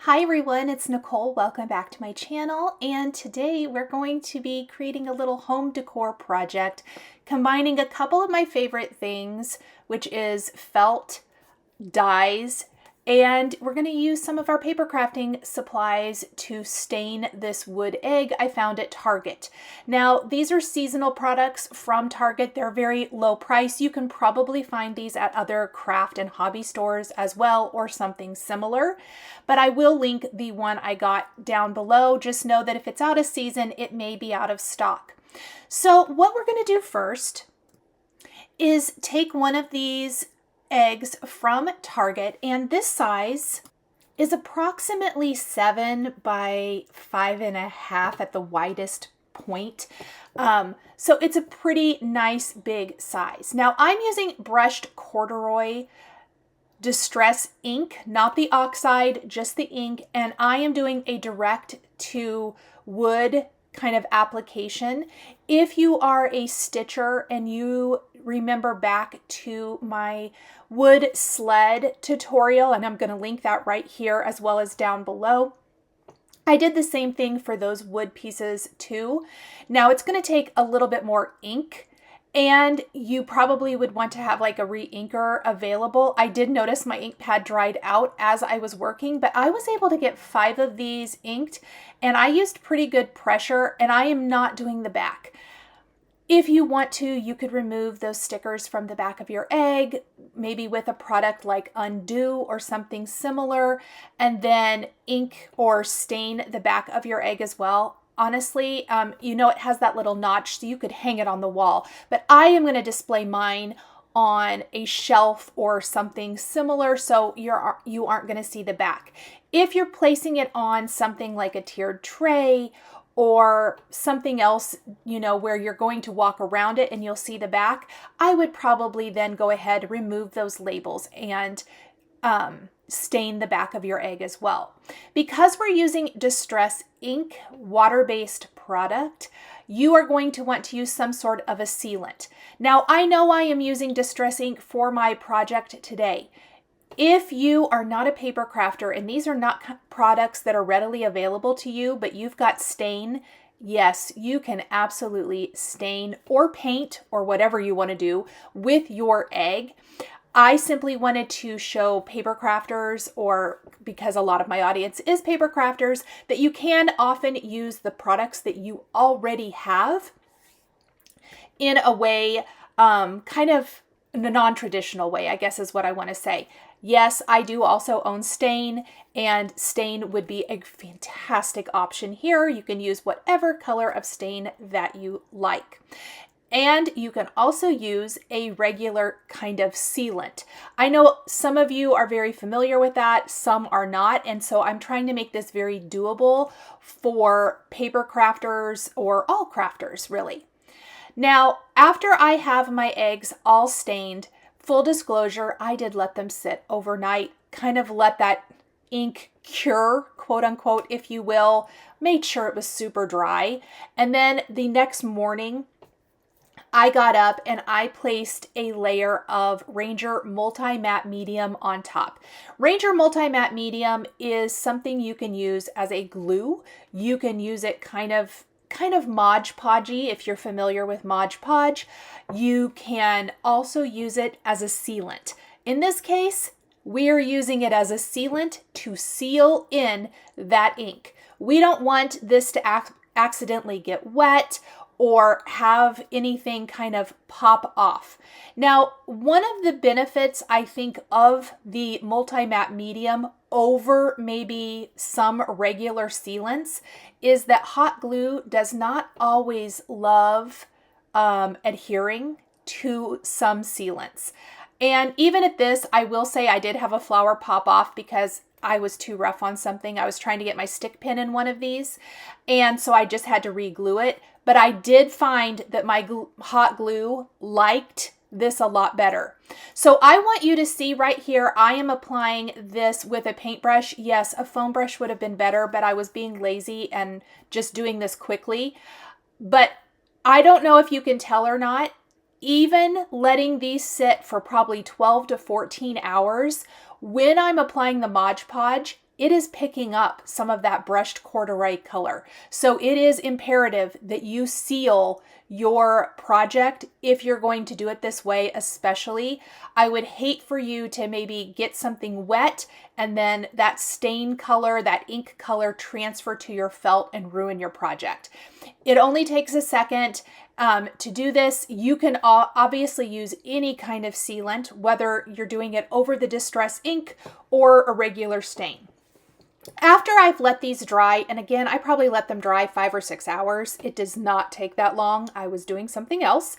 Hi everyone, it's Nicole. Welcome back to my channel, and today we're going to be creating a little home decor project combining a couple of my favorite things, which is felt, dyes, and we're going to use some of our paper crafting supplies to stain this wood egg I found at Target. Now, these are seasonal products from Target. They're very low price. You can probably find these at other craft and hobby stores as well, or something similar. But I will link the one I got down below. Just know that if it's out of season, it may be out of stock. So what we're going to do first is take one of these eggs from Target, and this size is approximately 7 by 5.5 at the widest point. So it's a pretty nice big size. Now I'm using brushed corduroy distress ink, not the oxide, just the ink, and I am doing a direct to wood kind of application. If you are a stitcher and you remember back to my wood sled tutorial, and I'm going to link that right here as well as down below, I did the same thing for those wood pieces too. Now it's going to take a little bit more ink, and you probably would want to have like a re-inker available. I did notice my ink pad dried out as I was working, but I was able to get 5 of these inked, and I used pretty good pressure, and I am not doing the back. If you want to, you could remove those stickers from the back of your egg, maybe with a product like Undo or something similar, and then ink or stain the back of your egg as well. Honestly, you know, it has that little notch, so you could hang it on the wall, but I am going to display mine on a shelf or something similar, so you aren't going to see the back. If you're placing it on something like a tiered tray or something else, you know, where you're going to walk around it and you'll see the back, I would probably then go ahead, remove those labels, and stain the back of your egg as well. Because we're using distress ink, water-based product, you are going to want to use some sort of a sealant. Now, I know I am using distress ink for my project today. If you are not a paper crafter and these are not products that are readily available to you, but you've got stain, yes, you can absolutely stain or paint or whatever you want to do with your egg. I simply wanted to show paper crafters, or because a lot of my audience is paper crafters, that you can often use the products that you already have in a way, kind of in a non-traditional way, I guess is what I want to say. Yes, I do also own stain, and stain would be a fantastic option here. You can use whatever color of stain that you like. And you can also use a regular kind of sealant. I know some of you are very familiar with that, some are not, and so I'm trying to make this very doable for paper crafters or all crafters, really. Now, after I have my eggs all stained, full disclosure, I did let them sit overnight, kind of let that ink cure, quote unquote, if you will, made sure it was super dry. And then the next morning, I got up and I placed a layer of Ranger Multi-Matte Medium on top. Ranger Multi-Matte Medium is something you can use as a glue. You can use it kind of Mod Podgey if you're familiar with Mod Podge. You can also use it as a sealant. In this case, we're using it as a sealant to seal in that ink. We don't want this to accidentally get wet or have anything kind of pop off. Now, one of the benefits, I think, of the multi-matte medium over maybe some regular sealants is that hot glue does not always love adhering to some sealants. And even at this, I will say I did have a flower pop off because I was too rough on something. I was trying to get my stick pin in one of these, and so I just had to re-glue it. But I did find that my hot glue liked this a lot better. So I want you to see right here, I am applying this with a paintbrush. Yes, a foam brush would have been better, but I was being lazy and just doing this quickly. But I don't know if you can tell or not, even letting these sit for probably 12 to 14 hours, when I'm applying the Mod Podge, it is picking up some of that brushed corduroy color. So it is imperative that you seal your project if you're going to do it this way. Especially, I would hate for you to maybe get something wet and then that stain color, that ink color transfer to your felt and ruin your project. It only takes a second to do this. You can obviously use any kind of sealant, whether you're doing it over the distress ink or a regular stain. After I've let these dry, and again, I probably let them dry 5 or 6 hours. It does not take that long. I was doing something else.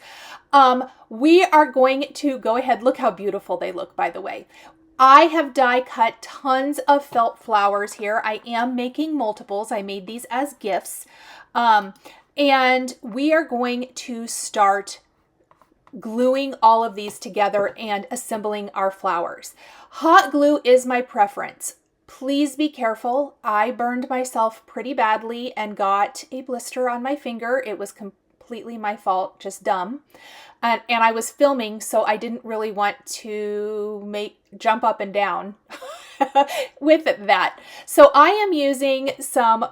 We are going to go ahead. Look how beautiful they look, by the way. I have die cut tons of felt flowers here. I am making multiples. I made these as gifts. And we are going to start gluing all of these together and assembling our flowers. Hot glue is my preference. Please be careful. I burned myself pretty badly and got a blister on my finger. It was completely my fault, just dumb. And I was filming, so I didn't really want to jump up and down with that. So I am using some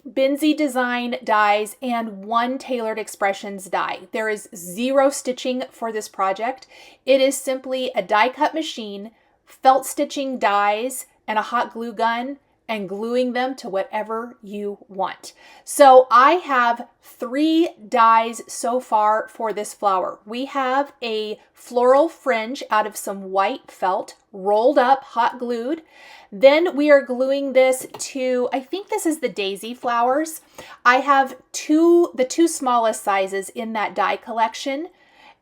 Benzie design dies and 1 Tailored Expressions die. There is 0 stitching for this project. It is simply a die cut machine, felt stitching dies, and a hot glue gun, and gluing them to whatever you want. So I have 3 dies so far for this flower. We have a floral fringe out of some white felt, rolled up, hot glued. Then we are gluing this to, I think this is the daisy flowers. I have the 2 smallest sizes in that die collection,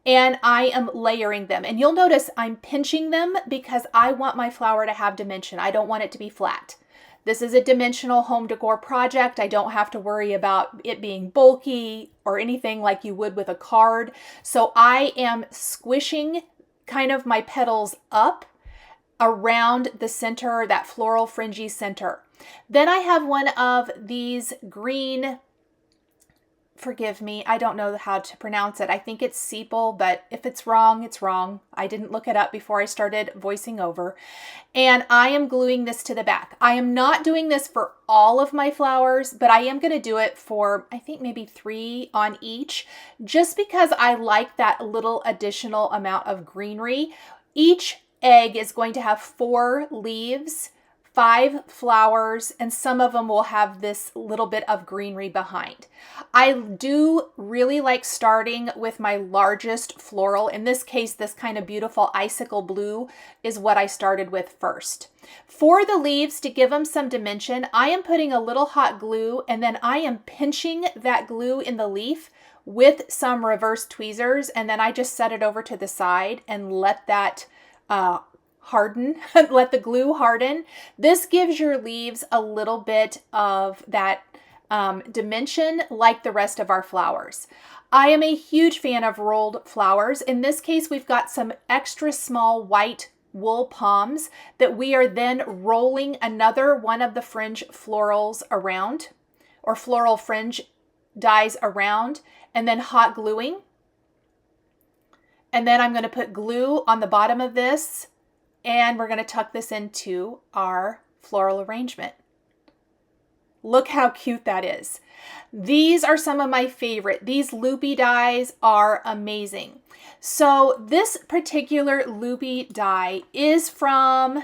and I am layering them. And you'll notice I'm pinching them because I want my flower to have dimension. I don't want it to be flat. This is a dimensional home decor project. I don't have to worry about it being bulky or anything like you would with a card. So I am squishing kind of my petals up around the center, that floral fringy center. Then I have one of these green, forgive me, I don't know how to pronounce it. I think it's sepal, but if it's wrong, it's wrong. I didn't look it up before I started voicing over. And I am gluing this to the back. I am not doing this for all of my flowers, but I am going to do it for, I think maybe 3 on each, just because I like that little additional amount of greenery. Each egg is going to have 4 leaves, 5 flowers, and some of them will have this little bit of greenery behind. I do really like starting with my largest floral. In this case, this kind of beautiful icicle blue is what I started with first. For the leaves, to give them some dimension, I am putting a little hot glue, and then I am pinching that glue in the leaf with some reverse tweezers, and then I just set it over to the side and let that harden, let the glue harden. This gives your leaves a little bit of that dimension like the rest of our flowers. I am a huge fan of rolled flowers. In this case, we've got some extra small white wool palms that we are then rolling another one of the fringe florals around, or floral fringe dies around, and then hot gluing. And then I'm going to put glue on the bottom of this, and we're going to tuck this into our floral arrangement. Look how cute that is. These are some of my favorite. These loopy dies are amazing. So this particular loopy die is from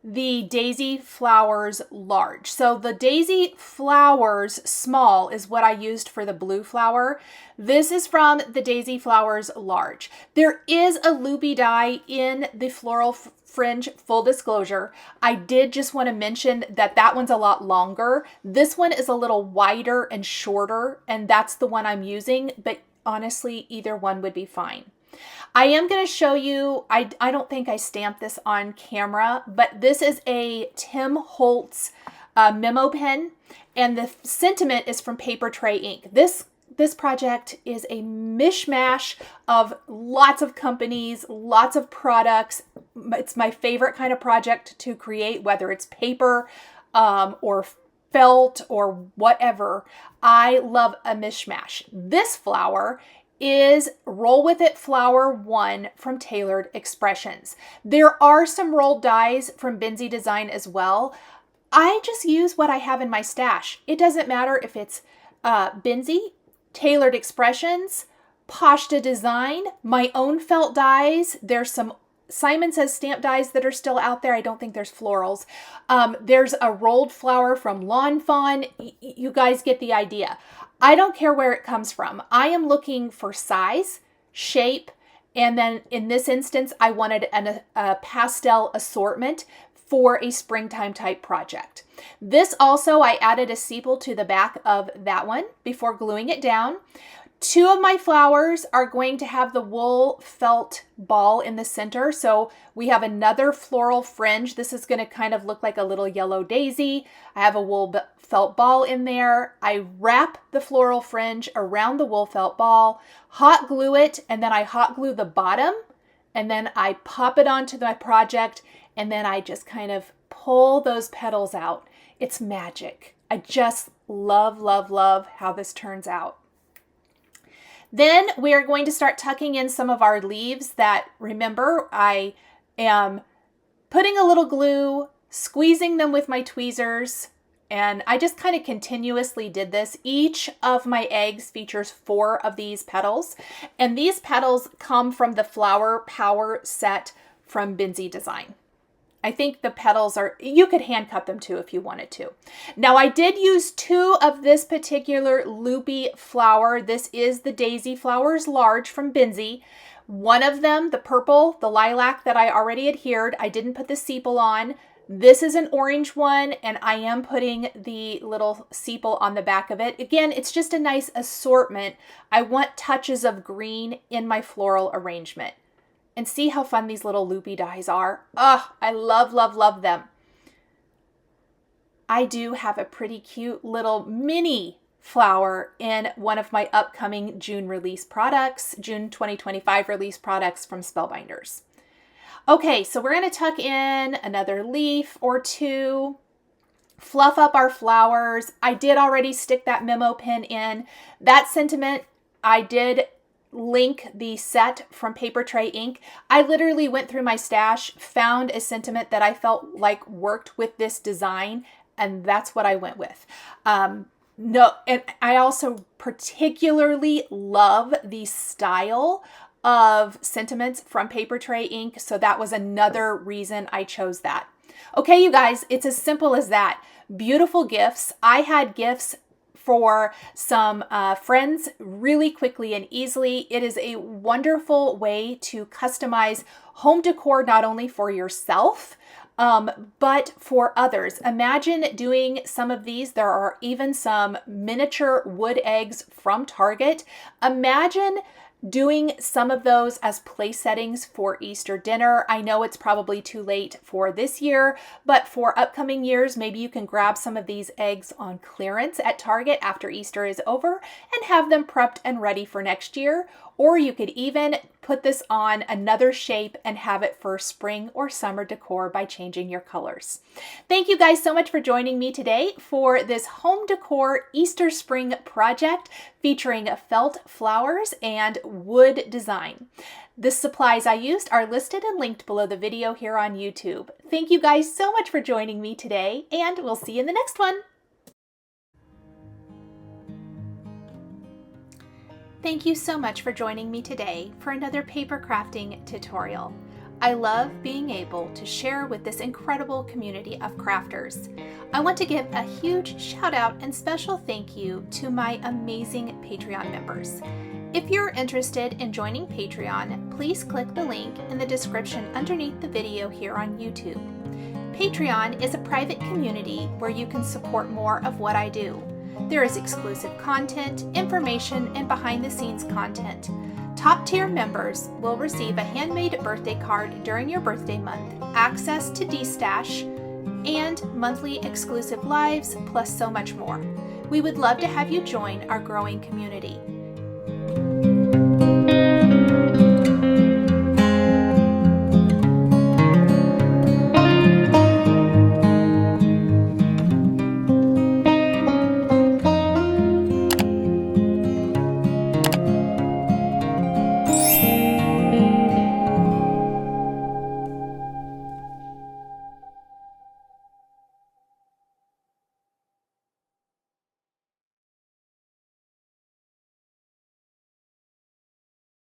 the Daisy Flowers Large. So the Daisy Flowers Small is what I used for the blue flower. This is from the Daisy Flowers Large. There is a loopy die in the Floral Fringe, full disclosure. I did just want to mention that that one's a lot longer. This one is a little wider and shorter, and that's the one I'm using, but honestly, either one would be fine. I am going to show you, I don't think I stamped this on camera, but this is a Tim Holtz memo pen, and the sentiment is from Paper Tray ink. This project is a mishmash of lots of companies, lots of products. It's my favorite kind of project to create, whether it's paper or felt or whatever. I love a mishmash. This flower is Roll With It Flower 1 from Tailored Expressions. There are some rolled dies from Benzie Design as well. I just use what I have in my stash. It doesn't matter if it's Benzie, Tailored Expressions, Pashta Design, my own felt dies. There's some Simon Says stamp dies that are still out there. I don't think there's florals. There's a rolled flower from Lawn Fawn. You guys get the idea. I don't care where it comes from. I am looking for size, shape, and then in this instance, I wanted a pastel assortment for a springtime type project. This also, I added a sepal to the back of that one before gluing it down. 2 of my flowers are going to have the wool felt ball in the center. So we have another floral fringe. This is going to kind of look like a little yellow daisy. I have a wool felt ball in there. I wrap the floral fringe around the wool felt ball, hot glue it, and then I hot glue the bottom, and then I pop it onto my project, and then I just kind of pull those petals out. It's magic. I just love, love, love how this turns out. Then we are going to start tucking in some of our leaves that, remember, I am putting a little glue, squeezing them with my tweezers, and I just kind of continuously did this. Each of my eggs features 4 of these petals, and these petals come from the Flower Power set from Benzie Design. I think the petals are, you could hand cut them too if you wanted to. Now I did use 2 of this particular loopy flower. This is the Daisy Flowers Large from Benzie. One of them, the purple, the lilac that I already adhered, I didn't put the sepal on. This is an orange one, and I am putting the little sepal on the back of it. Again, it's just a nice assortment. I want touches of green in my floral arrangement. And see how fun these little loopy dies are. Oh, I love, love, love them. I do have a pretty cute little mini flower in one of my upcoming June release products, June 2025 release products from Spellbinders. Okay, so we're going to tuck in another leaf or 2, fluff up our flowers. I did already stick that memo pin in. That sentiment, I did link the set from Paper Tray Ink. I literally went through my stash, found a sentiment that I felt like worked with this design, and that's what I went with. No, and I also particularly love the style of sentiments from Paper Tray Ink, so that was another reason I chose that. Okay, you guys, it's as simple as that. Beautiful gifts. I had gifts for some friends really quickly and easily. It is a wonderful way to customize home decor, not only for yourself, but for others. Imagine doing some of these. There are even some miniature wood eggs from Target. Imagine doing some of those as place settings for Easter dinner. I know it's probably too late for this year, but for upcoming years, maybe you can grab some of these eggs on clearance at Target after Easter is over and have them prepped and ready for next year. Or you could even put this on another shape and have it for spring or summer decor by changing your colors. Thank you guys so much for joining me today for this home decor Easter spring project featuring felt flowers and wood design. The supplies I used are listed and linked below the video here on YouTube. Thank you guys so much for joining me today, and we'll see you in the next one. Thank you so much for joining me today for another paper crafting tutorial. I love being able to share with this incredible community of crafters. I want to give a huge shout out and special thank you to my amazing Patreon members. If you're interested in joining Patreon, please click the link in the description underneath the video here on YouTube. Patreon is a private community where you can support more of what I do. There is exclusive content, information, and behind-the-scenes content. Top-tier members will receive a handmade birthday card during your birthday month, access to D-Stash, and monthly exclusive lives, plus so much more. We would love to have you join our growing community.